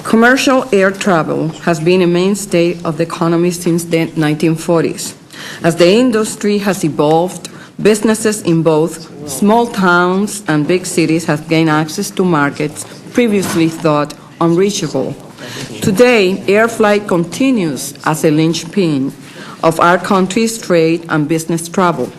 Commercial air travel has been a mainstay of the economy since the 1940s. As the industry has evolved, businesses in both small towns and big cities have gained access to markets previously thought unreachable. Today, air flight continues as a linchpin of our country's trade and business travel.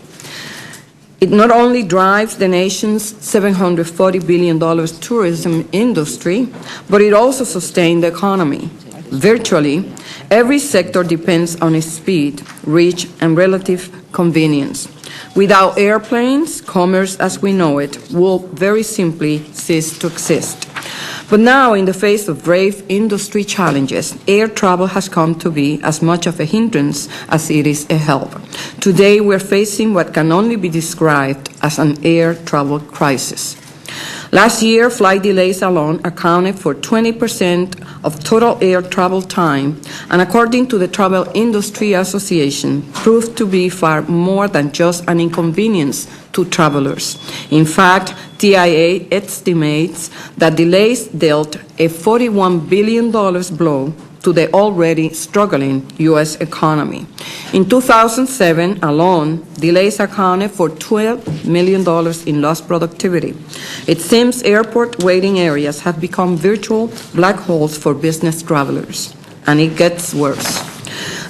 It not only drives the nation's $740 billion tourism industry, but it also sustains the economy. Virtually, every sector depends on its speed, reach, and relative convenience. Without airplanes, commerce as we know it will very simply cease to exist. But now, in the face of grave industry challenges, air travel has come to be as much of a hindrance as it is a help. Today, we're facing what can only be described as an air travel crisis. Last year, flight delays alone accounted for 20% of total air travel time, and according to the Travel Industry Association, proved to be far more than just an inconvenience to travelers. In fact, TIA estimates that delays dealt a $41 billion blow to the already struggling U.S. economy. In 2007 alone, delays accounted for $12 million in lost productivity. It seems airport waiting areas have become virtual black holes for business travelers, and it gets worse.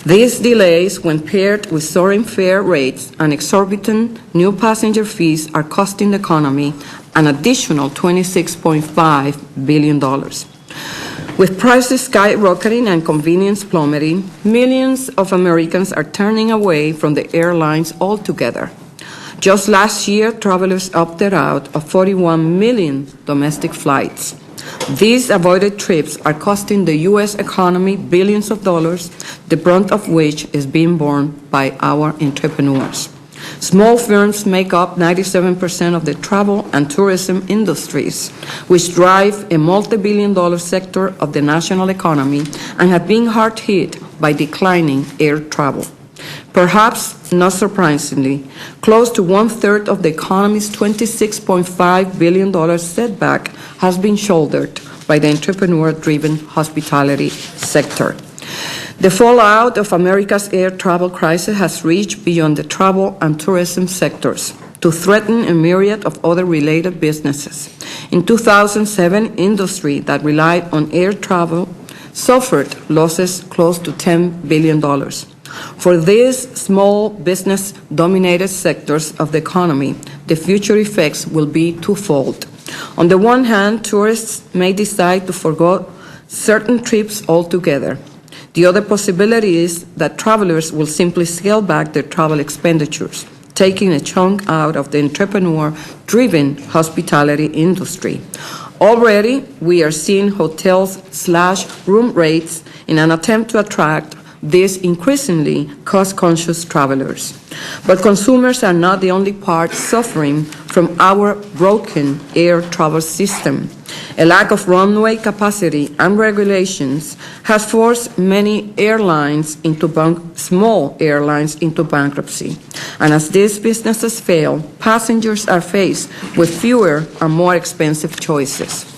These delays, when paired with soaring fare rates and exorbitant new passenger fees, are costing the economy an additional $26.5 billion. With prices skyrocketing and convenience plummeting, millions of Americans are turning away from the airlines altogether. Just last year, travelers opted out of 41 million domestic flights. These avoided trips are costing the U.S. economy billions of dollars, the brunt of which is being borne by our entrepreneurs. Small firms make up 97% of the travel and tourism industries, which drive a multi-billion-dollar sector of the national economy and have been hard hit by declining air travel. Perhaps not surprisingly, close to one-third of the economy's $26.5 billion setback has been shouldered by the entrepreneur-driven hospitality sector. The fallout of America's air travel crisis has reached beyond the travel and tourism sectors to threaten a myriad of other related businesses. In 2007, industry that relied on air travel suffered losses close to $10 billion. For these small business-dominated sectors of the economy, the future effects will be twofold. On the one hand, tourists may decide to forgo certain trips altogether. The other possibility is that travelers will simply scale back their travel expenditures, taking a chunk out of the entrepreneur-driven hospitality industry. Already, we are seeing hotels slash room rates in an attempt to attract these increasingly cost-conscious travelers. But consumers are not the only part suffering from our broken air travel system. A lack of runway capacity and regulations has forced many airlines small airlines into bankruptcy. And as these businesses fail, passengers are faced with fewer and more expensive choices.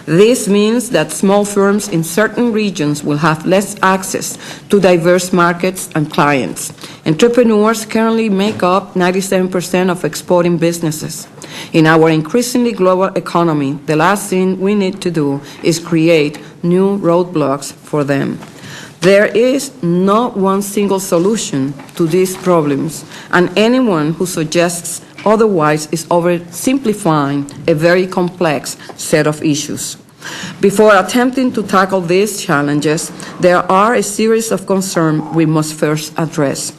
This means that small firms in certain regions will have less access to diverse markets and clients. Entrepreneurs currently make up 97% of exporting businesses. In our increasingly global economy, the last thing we need to do is create new roadblocks for them. There is not one single solution to these problems, and anyone who suggests otherwise is oversimplifying a very complex set of issues. Before attempting to tackle these challenges, there are a series of concerns we must first address.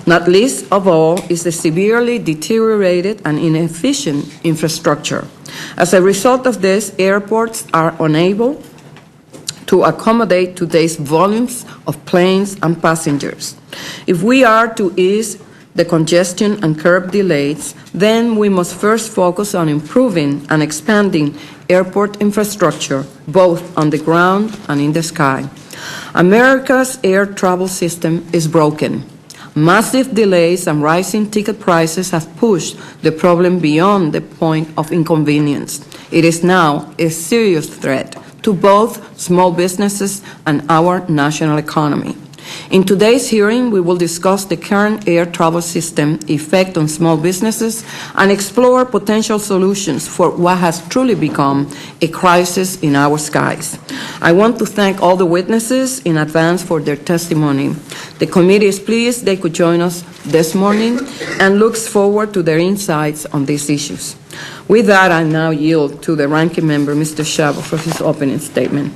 Not least of all is the severely deteriorated and inefficient infrastructure. As a result of this, airports are unable to accommodate today's volumes of planes and passengers. If we are to ease the congestion and curb delays, then we must first focus on improving and expanding airport infrastructure, both on the ground and in the sky. America's air travel system is broken. Massive delays and rising ticket prices have pushed the problem beyond the point of inconvenience. It is now a serious threat to both small businesses and our national economy. In today's hearing, we will discuss the current air travel system effect on small businesses and explore potential solutions for what has truly become a crisis in our skies. I want to thank all the witnesses in advance for their testimony. The committee is pleased they could join us this morning and looks forward to their insights on these issues. With that, I now yield to the ranking member, Mr. Chavo, for his opening statement.